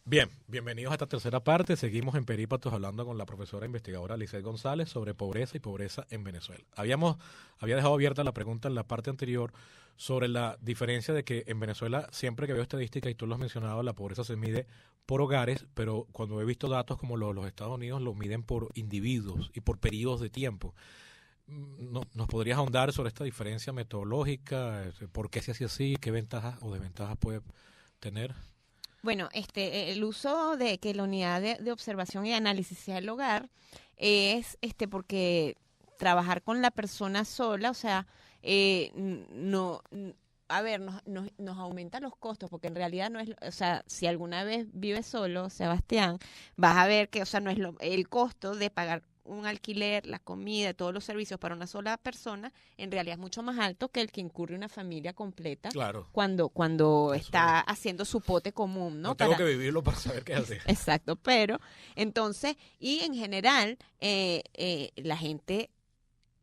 Bien, bienvenidos a esta tercera parte. Seguimos en Perípatos hablando con la profesora investigadora Lizeth González sobre pobreza y pobreza en Venezuela. Había dejado abierta la pregunta en la parte anterior sobre la diferencia de que en Venezuela, siempre que veo estadísticas, y tú lo has mencionado, la pobreza se mide por hogares, pero cuando he visto datos como los Estados Unidos, lo miden por individuos y por periodos de tiempo. ¿Nos podrías ahondar sobre esta diferencia metodológica? ¿Por qué se hace así? ¿Qué ventajas o desventajas puede tener? Bueno, el uso de que la unidad de observación y análisis sea el hogar es porque trabajar con la persona sola, o sea, a ver, nos aumenta los costos, porque en realidad no es, o sea, si alguna vez vives solo, Sebastián, vas a ver que, o sea, no es el costo de pagar un alquiler, la comida, todos los servicios para una sola persona, en realidad es mucho más alto que el que incurre una familia completa. Claro. Cuando está haciendo su pote común, ¿no? No tengo que vivirlo para saber qué hacer. Exacto, pero entonces, y en general, la gente,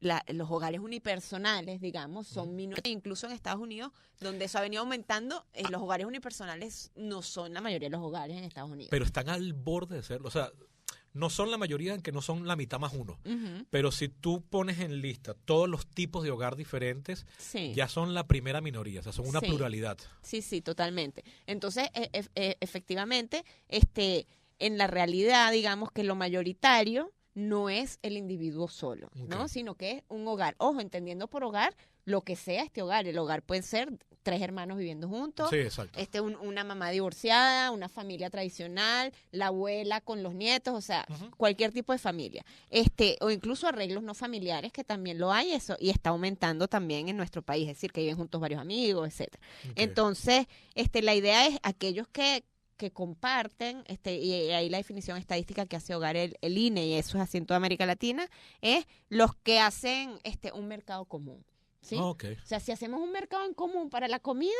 los hogares unipersonales, digamos, son minoría. Incluso en Estados Unidos, donde eso ha venido aumentando, los hogares unipersonales no son la mayoría de los hogares en Estados Unidos. Pero están al borde de serlo. O sea, no son la mayoría, que no son la mitad más uno. Uh-huh. Pero si tú pones en lista todos los tipos de hogar diferentes, sí, ya son la primera minoría, o sea, son una sí, pluralidad. Sí, totalmente. Entonces, efectivamente, en la realidad, digamos que lo mayoritario no es el individuo solo, ¿no? Okay. Sino que es un hogar. Ojo, entendiendo por hogar lo que sea este hogar. El hogar puede ser 3 hermanos viviendo juntos, sí, exacto. Una mamá divorciada, una familia tradicional, la abuela con los nietos, o sea, Uh-huh. cualquier tipo de familia. O incluso arreglos no familiares, que también lo hay, eso, y está aumentando también en nuestro país, es decir, que viven juntos varios amigos, etcétera. Okay. Entonces, la idea es aquellos que comparten, y ahí la definición estadística que hace hogar el INE, y eso es así en toda América Latina, es los que hacen un mercado común. ¿Sí? Okay. O sea, si hacemos un mercado en común para la comida,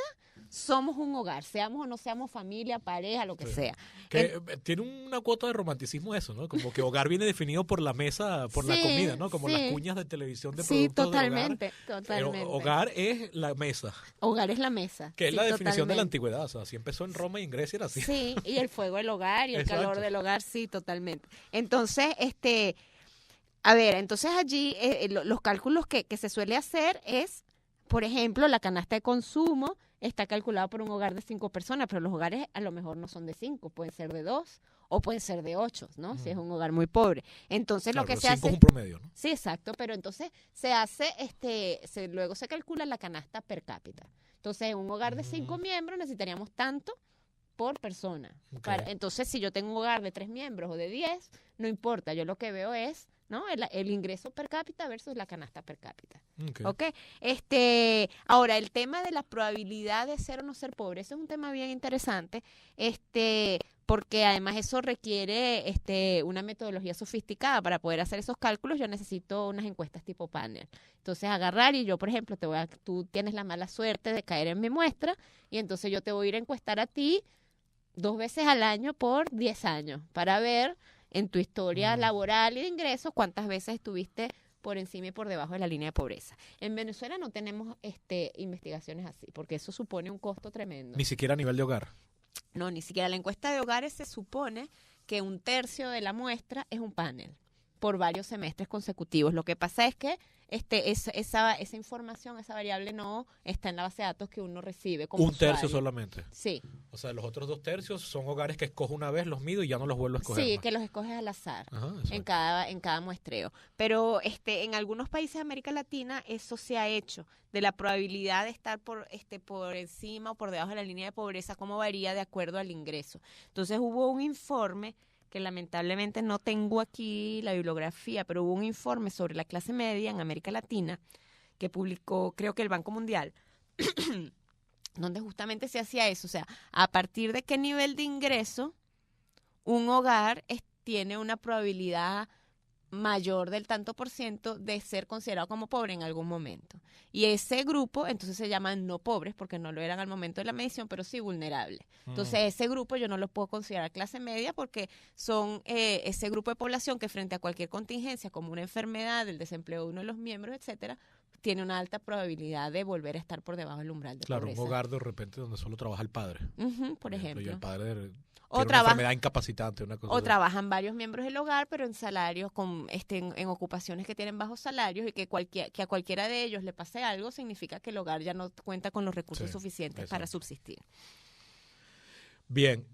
somos un hogar, seamos o no seamos familia, pareja, lo que sea. Que tiene una cuota de romanticismo eso, ¿no? Como que hogar viene definido por la mesa, por la comida, ¿no? Como las cuñas de televisión de productos totalmente, del hogar. totalmente. Hogar es la mesa. Hogar es la mesa. Que es la definición totalmente. de la antigüedad, o sea, así empezó en Roma y en Grecia era así. Sí, y el fuego del hogar y el Exacto. calor del hogar, sí, totalmente. Entonces, a ver, entonces allí los cálculos que se suele hacer es, por ejemplo, la canasta de consumo está calculada por un hogar de 5 personas, pero los hogares a lo mejor no son de 5, pueden ser de 2 o pueden ser de 8, ¿no? Si es un hogar muy pobre. Entonces, claro, lo que se 5 hace es un promedio, ¿no? Sí, exacto, pero entonces se hace, luego se calcula la canasta per cápita. Entonces, en un hogar de 5 miembros necesitaríamos tanto por persona. Okay. Entonces, si yo tengo un hogar de 3 miembros o de 10, no importa, yo lo que veo es, ¿no? El ingreso per cápita versus la canasta per cápita. Okay. Ahora, el tema de la probabilidad de ser o no ser pobre, eso es un tema bien interesante, porque además eso requiere una metodología sofisticada. Para poder hacer esos cálculos yo necesito unas encuestas tipo panel. Entonces agarrar y yo, por ejemplo, tú tienes la mala suerte de caer en mi muestra y entonces yo te voy a ir a encuestar a ti 2 veces al año por 10 años para ver en tu historia laboral y de ingresos cuántas veces estuviste por encima y por debajo de la línea de pobreza. En Venezuela no tenemos investigaciones así, porque eso supone un costo tremendo. Ni siquiera a nivel de hogar. No, ni siquiera. La encuesta de hogares se supone que 1/3 de la muestra es un panel por varios semestres consecutivos. Lo que pasa es que esa información, esa variable no está en la base de datos que uno recibe como 1/3 usuario. solamente. Sí. O sea, los otros 2/3 son hogares que escojo una vez, los mido y ya no los vuelvo a escoger. Sí, más. que los escoges al azar. Ajá, en cada muestreo. Pero en algunos países de América Latina eso se ha hecho, de la probabilidad de estar por encima o por debajo de la línea de pobreza, cómo varía de acuerdo al ingreso. Entonces hubo un informe que lamentablemente no tengo aquí la bibliografía, pero hubo un informe sobre la clase media en América Latina que publicó, creo que el Banco Mundial, donde justamente se hacía eso, o sea, a partir de qué nivel de ingreso un hogar tiene una probabilidad mayor del tanto por ciento de ser considerado como pobre en algún momento. Y ese grupo, entonces se llaman no pobres, porque no lo eran al momento de la medición, pero sí vulnerables. Entonces ese grupo yo no lo puedo considerar clase media porque son ese grupo de población que frente a cualquier contingencia, como una enfermedad, el desempleo de uno de los miembros, etcétera, tiene una alta probabilidad de volver a estar por debajo del umbral de pobreza. Claro, un hogar de repente donde solo trabaja el padre. Por ejemplo. Y el padre tiene una enfermedad incapacitante, una cosa o así. trabajan varios miembros del hogar, pero en salarios, en ocupaciones que tienen bajos salarios y que a cualquiera de ellos le pase algo, significa que el hogar ya no cuenta con los recursos Sí, suficientes para subsistir. Bien,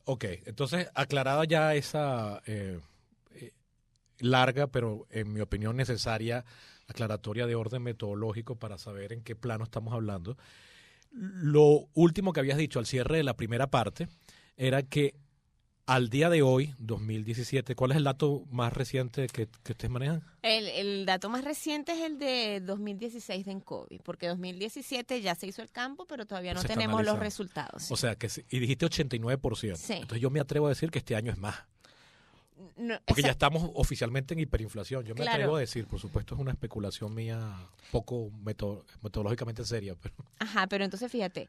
ok. Entonces, aclarada ya esa larga, pero en mi opinión necesaria aclaratoria de orden metodológico para saber en qué plano estamos hablando. Lo último que habías dicho al cierre de la primera parte era que al día de hoy, 2017, ¿cuál es el dato más reciente que ustedes manejan? El dato más reciente es el de 2016 de ENCOVI, porque 2017 ya se hizo el campo, pero todavía no tenemos los resultados. Sí. O sea, y dijiste 89%. Sí. Entonces yo me atrevo a decir que este año es más. No, Porque ya estamos oficialmente en hiperinflación. Yo me claro. atrevo a decir, por supuesto, es una especulación mía poco metodológicamente seria. Pero... Ajá, pero entonces fíjate,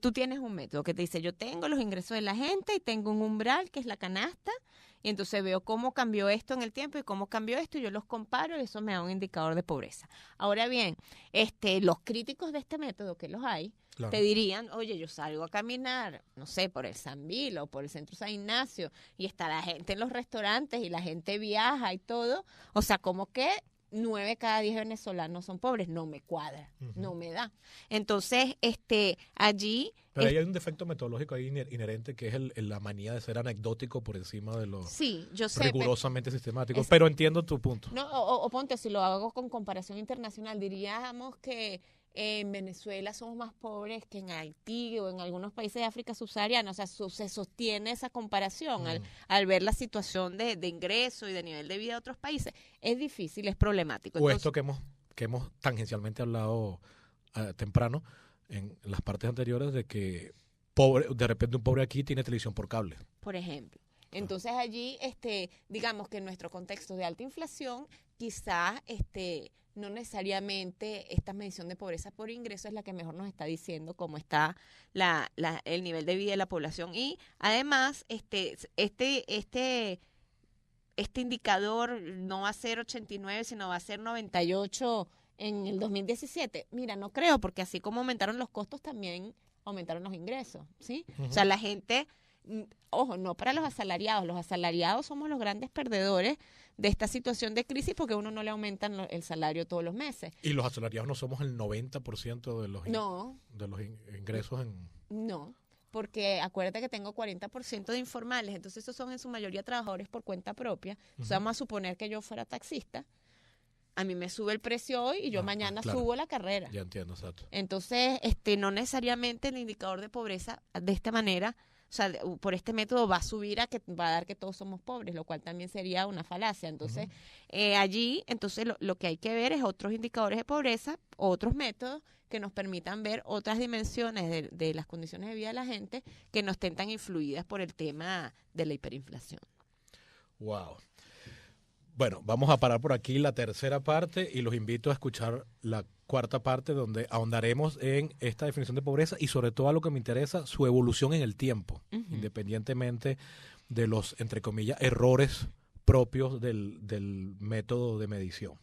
tú tienes un método que te dice, yo tengo los ingresos de la gente y tengo un umbral que es la canasta, y entonces veo cómo cambió esto en el tiempo y cómo cambió esto, y yo los comparo y eso me da un indicador de pobreza. Ahora bien, los críticos de este método, que los hay, claro, te dirían, oye, yo salgo a caminar, no sé, por el San Vilo o por el Centro San Ignacio, y está la gente en los restaurantes y la gente viaja y todo, o sea, como que 9 cada 10 venezolanos son pobres, no me cuadra, no me da. Entonces, allí... Pero ahí hay un defecto metodológico ahí inherente que es la manía de ser anecdótico por encima de lo rigurosamente sistemático. Pero entiendo tu punto. No, o ponte, si lo hago con comparación internacional, diríamos que en Venezuela somos más pobres que en Haití o en algunos países de África subsahariana. O sea, se sostiene esa comparación al ver la situación de ingreso y de nivel de vida de otros países. Es difícil, es problemático. O esto que hemos tangencialmente hablado temprano en las partes anteriores de que de repente un pobre aquí tiene televisión por cable. Por ejemplo. Entonces allí, digamos que en nuestro contexto de alta inflación, quizás no necesariamente esta medición de pobreza por ingreso es la que mejor nos está diciendo cómo está el nivel de vida de la población. Y además, este indicador no va a ser 89, sino va a ser 98 en el 2017. Mira, no creo, porque así como aumentaron los costos, también aumentaron los ingresos, ¿sí? O sea, la gente... Ojo, no para los asalariados somos los grandes perdedores de esta situación de crisis porque a uno no le aumentan el salario todos los meses. Y los asalariados no somos el 90% de los ingresos en... No, porque acuérdate que tengo 40% de informales, entonces esos son en su mayoría trabajadores por cuenta propia. O sea, vamos a suponer que yo fuera taxista, a mí me sube el precio hoy y yo mañana subo la carrera. Ya entiendo, exacto. Entonces, no necesariamente el indicador de pobreza de esta manera... O sea, por este método va a subir va a dar que todos somos pobres, lo cual también sería una falacia. Entonces, allí, lo que hay que ver es otros indicadores de pobreza, otros métodos que nos permitan ver otras dimensiones de las condiciones de vida de la gente que no estén tan influidas por el tema de la hiperinflación. Wow. Bueno, vamos a parar por aquí la tercera parte y los invito a escuchar la cuarta parte donde ahondaremos en esta definición de pobreza y sobre todo a lo que me interesa, su evolución en el tiempo, independientemente de los, entre comillas, errores propios del método de medición.